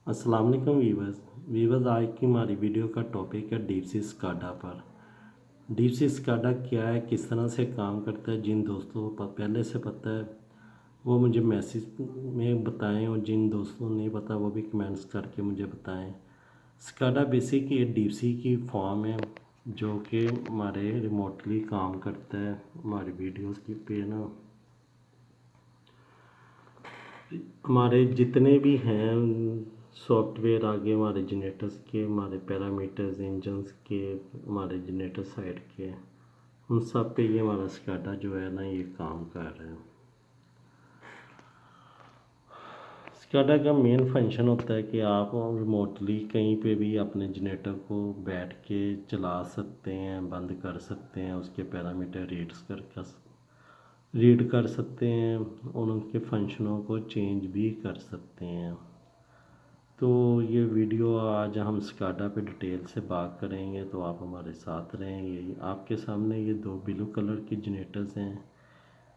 अस्सलाम वालेकुम वीवर्स आज की हमारी वीडियो का टॉपिक है डीप सी स्काडा पर। डीप सी स्काडा क्या है, किस तरह से काम करता है। जिन दोस्तों को पहले से पता है वो मुझे मैसेज में बताएं, और जिन दोस्तों को नहीं पता वो भी कमेंट्स करके मुझे बताएं। स्काडा बेसिक ये डीप सी की फॉर्म है जो कि हमारे रिमोटली काम करता है। हमारी वीडियोस की पे ना हमारे जितने भी हैं सॉफ्टवेयर आगे हमारे जनरेटर्स के, हमारे पैरामीटर्स इंजन्स के, हमारे जनरेटर साइड के, उन सब पे ये हमारा स्काडा जो है ना ये काम कर रहा है। स्काडा का मेन फंक्शन होता है कि आप रिमोटली कहीं पे भी अपने जनरेटर को बैठ के चला सकते हैं, बंद कर सकते हैं, उसके पैरामीटर रीड कर सकते हैं और उनके फंक्शनों को चेंज भी कर सकते हैं। तो ये वीडियो आज हम स्काडा पे डिटेल से बात करेंगे, तो आप हमारे साथ रहेंगे। आपके सामने ये दो ब्लू कलर के जनरेटर्स हैं,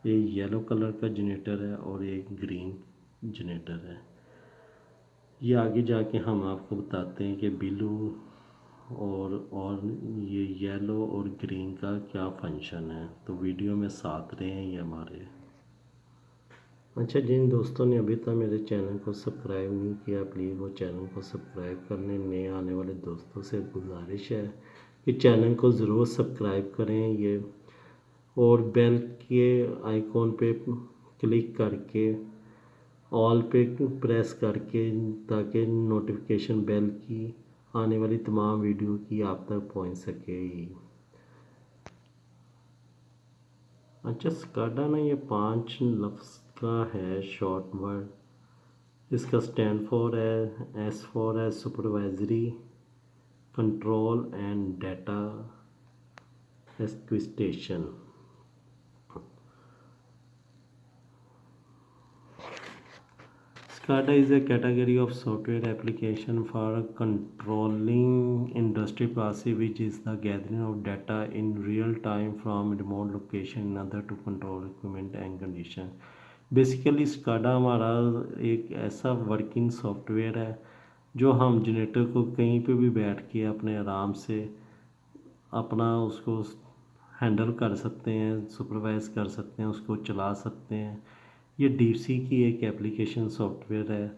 एक येलो कलर का जनरेटर है और एक ग्रीन जनरेटर है। ये आगे जाके हम आपको बताते हैं कि ब्लू और ये येलो और ग्रीन का क्या फंक्शन है। तो वीडियो में साथ रहें ये हमारे। अच्छा, जिन दोस्तों ने अभी तक मेरे चैनल को सब्सक्राइब नहीं किया प्लीज़ वो चैनल को सब्सक्राइब कर लें। नए आने वाले दोस्तों से गुजारिश है कि चैनल को ज़रूर सब्सक्राइब करें ये, और बेल के आइकॉन पे क्लिक करके ऑल पे प्रेस करके, ताकि नोटिफिकेशन बेल की आने वाली तमाम वीडियो की आप तक पहुंच सके। अच्छा, स्काडा ना ये 5 लफ्ज़ का है शॉर्ट वर्ड। इसका स्टैंड फॉर है, एस फॉर है supervisory control and data acquisition. SCADA is a category of software application for controlling industry process, which is the gathering of data in real time from remote location in order to control equipment and condition. Basically SCADA हमारा एक ऐसा working software है जो हम generator को कहीं पे भी बैठ के अपने आराम से अपना उसको हैंडल कर सकते हैं, सुपरवाइज़ कर सकते हैं, उसको चला सकते हैं। ये डीप सी की एक एप्लीकेशन सॉफ्टवेयर है,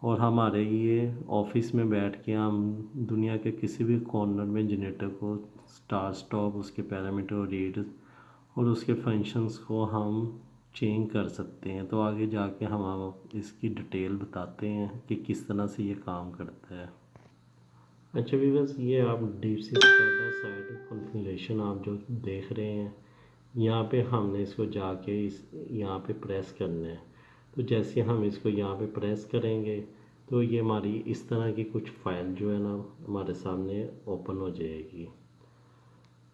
और हमारे ये ऑफिस में बैठ के हम दुनिया के किसी भी कॉर्नर में जनरेटर को स्टार्ट स्टॉप, उसके पैरामीटर रीड और उसके फंक्शंस को हम चेंज कर सकते हैं। तो आगे जाके हम इसकी डिटेल बताते हैं कि किस तरह से ये काम करता है। अच्छा व्यूअर्स, ये आप deep sea SCADA site configuration आप जो देख रहे हैं, यहाँ पे हमने इसको जाके इस यहाँ पे प्रेस करना है। तो जैसे हम इसको यहाँ पे प्रेस करेंगे तो ये हमारी इस तरह की कुछ फ़ाइल जो है ना हमारे सामने ओपन हो जाएगी।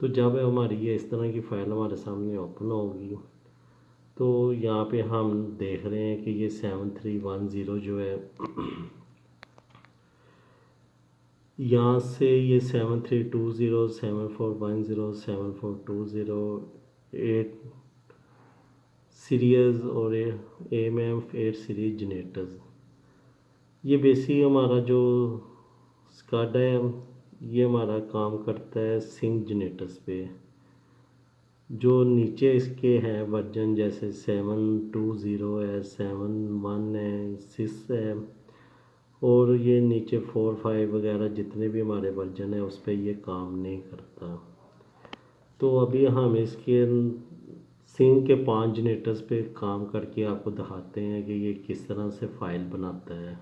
तो जब हमारी ये इस तरह की फ़ाइल हमारे सामने ओपन होगी तो यहाँ पे हम देख रहे हैं कि ये 7310 जो है यहाँ से ये 7320 7410 7420 8 सीरीज़ और AMF8 सीरीज़ जनरेटर्स, ये बेसिक हमारा जो स्काडा है ये हमारा काम करता है सिंक जनरेटर्स पे। जो नीचे इसके हैं वर्जन जैसे 720 है, 71 है, 6 है, और ये नीचे 4 5 वगैरह जितने भी हमारे वर्जन है उस पर ये काम नहीं करता। तो अभी हम इसके सिंक के 5 जनरेटर्स पे काम करके आपको दिखाते हैं कि ये किस तरह से फ़ाइल बनाता है।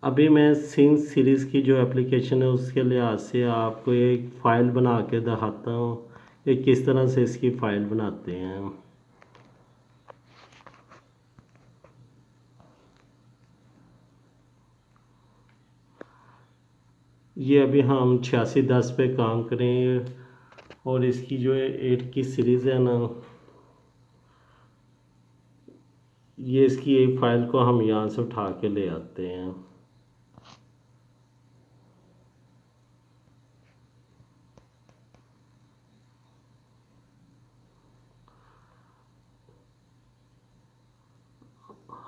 अभी मैं सिंक सीरीज़ की जो एप्लीकेशन है उसके लिहाज से आपको एक फ़ाइल बना के दिखाता हूँ कि किस तरह से इसकी फ़ाइल बनाते हैं। ये अभी हम 8610 पे काम करेंगे, और इसकी जो है 8 की सीरीज़ है ना, ये इसकी एक फ़ाइल को हम यहाँ से उठा के ले आते हैं।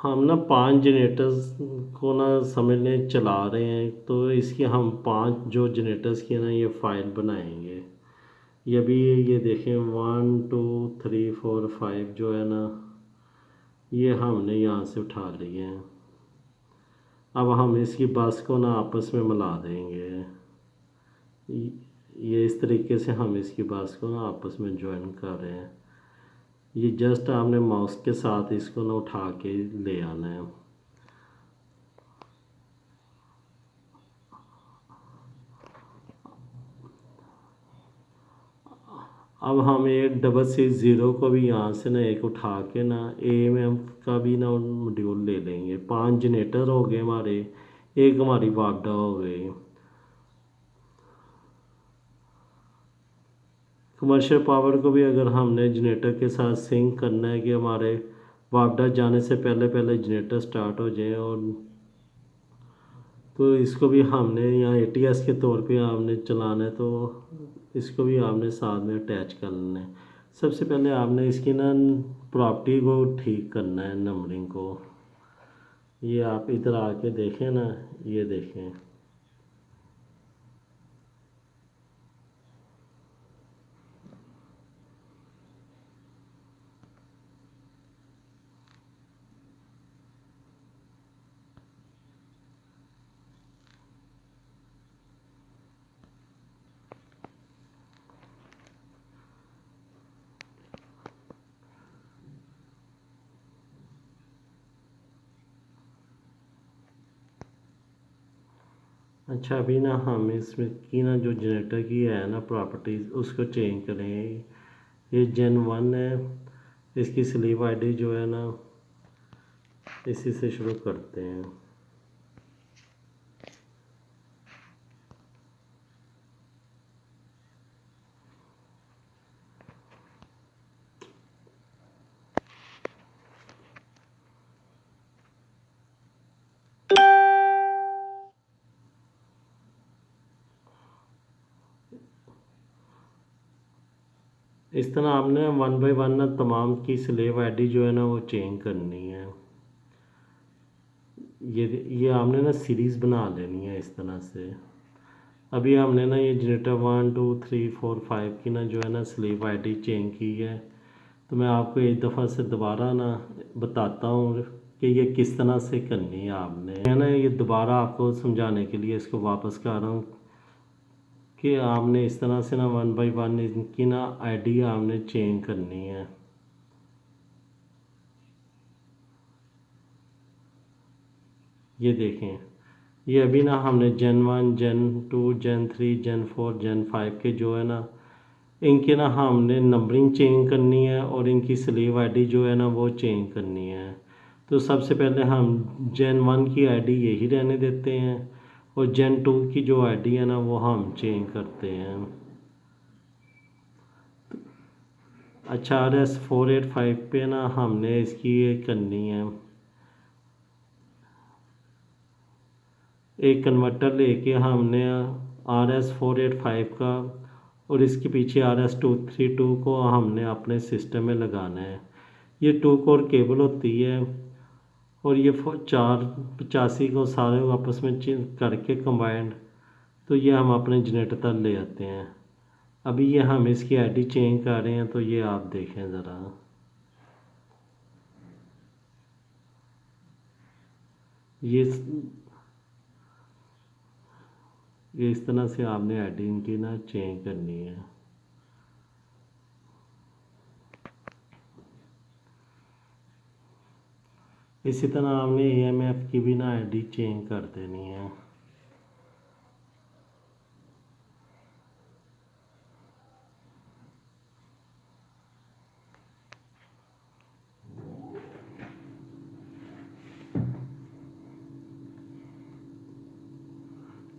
हम ना 5 जनरेटर्स को ना समझ लें चला रहे हैं, तो इसकी हम 5 जो जनरेटर्स की ना ये फ़ाइल बनाएंगे। ये भी ये देखें 1 2 3 4 5 जो है ना ये हमने यहाँ से उठा लिए हैं। अब हम इसकी बस को ना आपस में मिला देंगे। ये इस तरीके से हम इसकी बस को ना आपस में ज्वाइन कर रहे हैं। ये जस्ट आपने माउस के साथ इसको ना उठा के ले आना है। अब हम एक 660 को भी यहाँ से ना एक उठा के ना AMM का भी ना मॉड्यूल ले लेंगे। 5 जनरेटर हो गए हमारे, एक हमारी वापडा हो गई। कमर्शियल पावर को भी अगर हमने जनरेटर के साथ सिंक करना है कि हमारे वापडा जाने से पहले पहले जनरेटर स्टार्ट हो जाए, और तो इसको भी हमने यहाँ ATS के तौर पे आपने चलाना है, तो इसको भी आपने साथ में अटैच कर लेना है। सबसे पहले आपने इसकी ना प्रॉपर्टी को ठीक करना है, नंबरिंग को। ये आप इधर आके देखें ना, ये देखें। अच्छा, अभी ना हम इसमें की ना जो जनरेटर की है ना प्रॉपर्टीज़ उसको चेंज करें। ये Gen 1 है, इसकी स्लीप आईडी जो है ना इसी से शुरू करते हैं। इस तरह आपने 1 बाय 1 ना तमाम की स्लेव आईडी जो है ना वो चेंज करनी है। ये आपने ना सीरीज़ बना लेनी है इस तरह से। अभी हमने ना ये जनरेटर 1 2 3 4 5 की ना जो है ना स्लेव आईडी चेंज की है। तो मैं आपको एक दफ़ा से दोबारा ना बताता हूँ कि ये किस तरह से करनी है आपने। मैं ना ये दोबारा आपको समझाने के लिए इसको वापस कर रहा हूँ कि आपने इस तरह से ना 1 बाय 1 इनकी ना आईडी आपने चेंज करनी है। ये देखें, ये अभी ना हमने Gen 1 Gen 2 Gen 3 Gen 4 Gen 5 के जो है ना इनके ना हमने नंबरिंग चेंज करनी है, और इनकी स्लीव आईडी जो है ना वो चेंज करनी है। तो सबसे पहले हम Gen 1 की आईडी यही रहने देते हैं, और Gen 2 की जो आईडी है ना वो हम चेंज करते हैं। अच्छा, RS 485 पे ना हमने इसकी ये करनी है, एक कन्वर्टर लेके हमने RS 485 का और इसके पीछे RS 232 को हमने अपने सिस्टम में लगाना है। ये 2 कोर केबल होती है, और ये 485 को सारे आपस में करके कंबाइंड, तो ये हम अपने जनरेटर तक ले आते हैं। अभी ये हम इसकी आईडी चेंज कर रहे हैं, तो ये आप देखें ज़रा। ये ये इस तरह से आपने आईडी इनकी ना चेंज करनी है। इसी तरह आपने AMF की भी ना आईडी चेंज कर देनी है।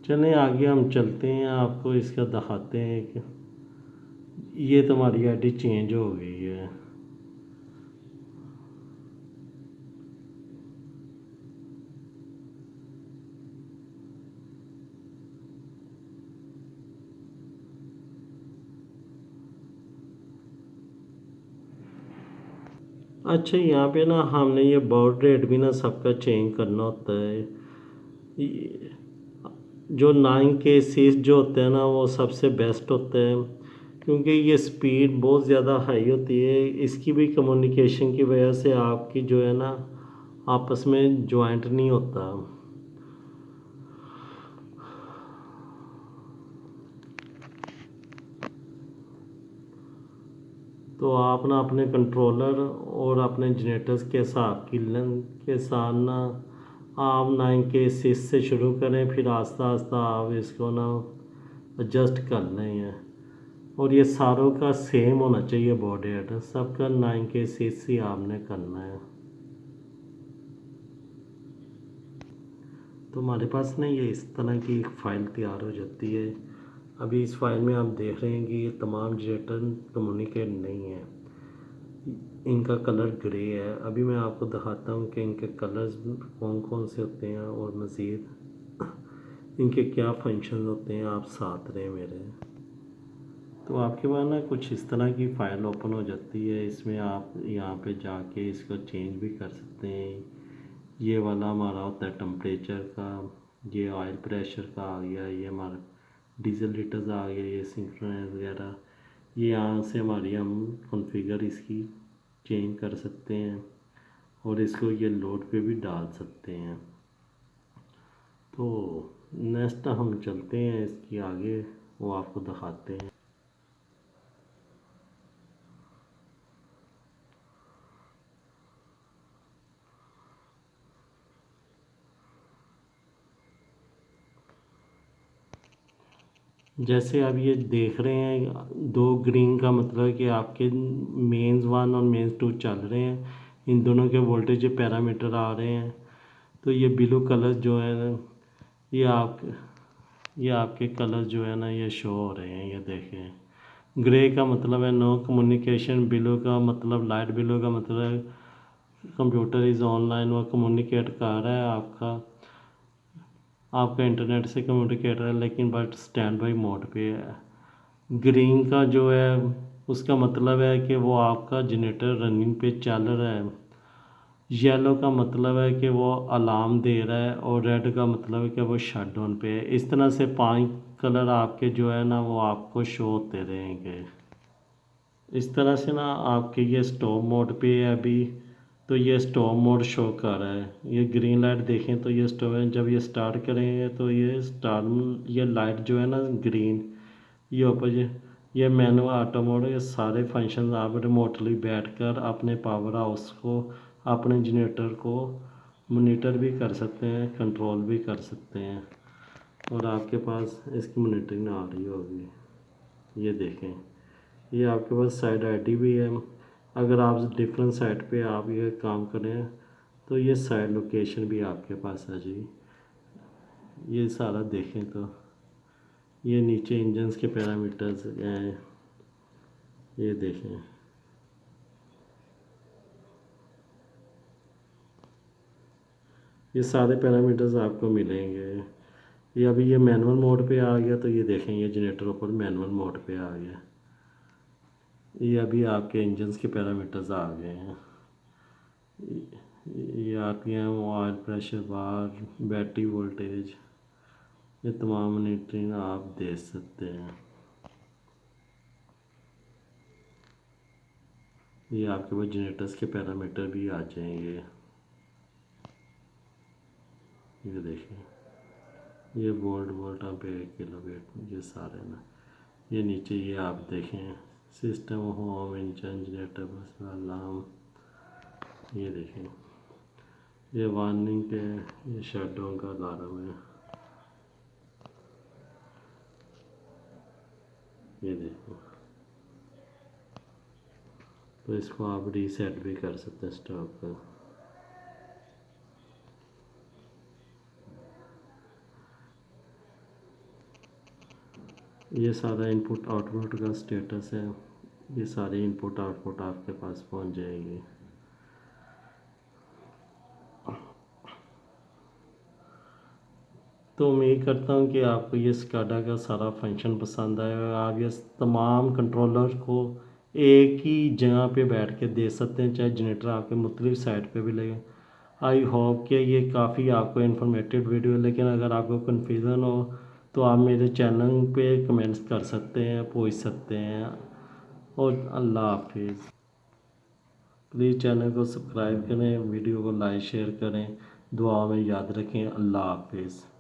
चलें आगे हम चलते हैं, आपको इसका दिखाते हैं कि ये तुम्हारी आईडी चेंज हो गई है। अच्छा, यहाँ पे ना हमने ये बर्ड रेट भी ना सबका चेंज करना होता है। ये- जो 9 के 6 जो होते हैं ना वो सबसे बेस्ट होते हैं, क्योंकि ये स्पीड बहुत ज़्यादा हाई होती है। इसकी भी कम्युनिकेशन की वजह से आपकी जो है ना आपस में ज्वाइंट नहीं होता। तो आप ना अपने कंट्रोलर और अपने जनरेटर्स के हिसाब की लेंथ के साथ ना आप 9 के 6 से शुरू करें, फिर आस्ता आस्ता आप इसको ना एडजस्ट कर लें हैं। और ये सारों का सेम होना चाहिए बॉडी एड्रेस, सबका 9 के 6 ही आपने करना है। तो हमारे पास ना ये इस तरह की एक फ़ाइल तैयार हो जाती है। अभी इस फाइल में आप देख रहे हैं कि ये तमाम जनरेटर कम्युनिकेट नहीं है, इनका कलर ग्रे है। अभी मैं आपको दिखाता हूँ कि इनके कलर्स कौन कौन से होते हैं और मज़ीद इनके क्या फंक्शन होते हैं। आप साथ रहें मेरे। तो आपके पास ना कुछ इस तरह की फ़ाइल ओपन हो जाती है। इसमें आप यहाँ पे जाके इसको चेंज भी कर सकते हैं। ये वाला हमारा होता है टेम्परेचर का, ये ऑयल प्रेशर का आ गया, ये हमारा डीजल लीटर्स आ गया, ये सिंक्रोनाइज वगैरह। ये यहाँ से हमारी हम कॉन्फ़िगर इसकी चेंज कर सकते हैं और इसको ये लोड पे भी डाल सकते हैं। तो नेक्स्ट हम चलते हैं इसकी आगे, वो आपको दिखाते हैं। जैसे आप ये देख रहे हैं, दो ग्रीन का मतलब है कि आपके मेंस 1 और मेंस 2 चल रहे हैं। इन दोनों के वोल्टेज पैरामीटर आ रहे हैं। तो ये ब्लू कलर जो है ना, ये आप ये आपके कलर जो है ना ये शो हो रहे हैं। ये देखें, ग्रे का मतलब है नो कम्युनिकेशन, ब्लू का मतलब लाइट ब्लू का मतलब है कंप्यूटर इज़ ऑनलाइन, वो कम्युनिकेट कर रहा है आपका इंटरनेट से कम्युनिकेट है, लेकिन बट स्टैंड बाई मोड पे है। ग्रीन का जो है उसका मतलब है कि वो आपका जनरेटर रनिंग पे चल रहा है। येलो का मतलब है कि वो अलार्म दे रहा है और रेड का मतलब है कि वो शट डाउन पे है। इस तरह से 5 कलर आपके जो है ना वो आपको शो होते रहेंगे। इस तरह से ना आपके ये स्टॉप मोड पे है अभी, तो ये स्टॉप मोड शो कर रहा है। ये ग्रीन लाइट देखें तो ये स्टॉप है, जब ये स्टार्ट करेंगे तो ये स्टार्ट, ये लाइट जो है ना ग्रीन, ये ऊपर ये मैनुअल ऑटो मोड, ये सारे फंक्शन आप रिमोटली बैठकर अपने पावर हाउस को, अपने जनरेटर को मॉनिटर भी कर सकते हैं, कंट्रोल भी कर सकते हैं। और आपके पास इसकी मॉनिटरिंग आ रही होगी। ये देखें, ये आपके पास साइड आईडी भी है। अगर आप डिफरेंट साइट पे आप ये काम करें तो ये साइड लोकेशन भी आपके पास है जी। ये सारा देखें तो ये नीचे इंजन्स के पैरामीटर्स हैं। ये देखें, ये सारे पैरामीटर्स आपको मिलेंगे। ये अभी ये मैनुअल मोड पे आ गया, तो ये देखें ये जनरेटर ऊपर मैनुअल मोड पे आ गया। ये अभी आपके इंजन्स के पैरामीटर्स आ गए हैं। ये आरपीएम, ऑयल प्रेशर बार, बैटरी वोल्टेज, ये तमाम मॉनिटरिंग आप दे सकते हैं। ये आपके पास जनरेटर्स के पैरामीटर भी आ जाएंगे। ये देखिए, ये वोल्ट एम्पेयर किलोवाट, ये सारे ना। ये नीचे ये आप देखें, सिस्टम होम इंजन जनरेटर बस अलार्म। ये देखें, ये वार्निंग के, ये शटडाउन का अलार्म है। ये देखो, तो इसको आप रीसेट भी कर सकते हैं स्टॉप का। ये सारा इनपुट आउटपुट का स्टेटस है। ये सारे इनपुट आउटपुट आपके पास पहुंच जाएगी। तो उम्मीद करता हूँ कि आपको ये स्काडा का सारा फंक्शन पसंद आएगा। आप ये तमाम कंट्रोलर को एक ही जगह पे बैठ के दे सकते हैं, चाहे जनरेटर आपके मुख्तलिफ साइट पे भी लगे। आई होप कि ये काफ़ी आपको इन्फॉर्मेटिव वीडियो है, लेकिन अगर आपको कन्फ्यूज़न हो तो आप मेरे चैनल पे कमेंट्स कर सकते हैं, पूछ सकते हैं। और अल्लाह हाफिज़। प्लीज़ चैनल को सब्सक्राइब करें, वीडियो को लाइक शेयर करें, दुआ में याद रखें। अल्लाह हाफिज़।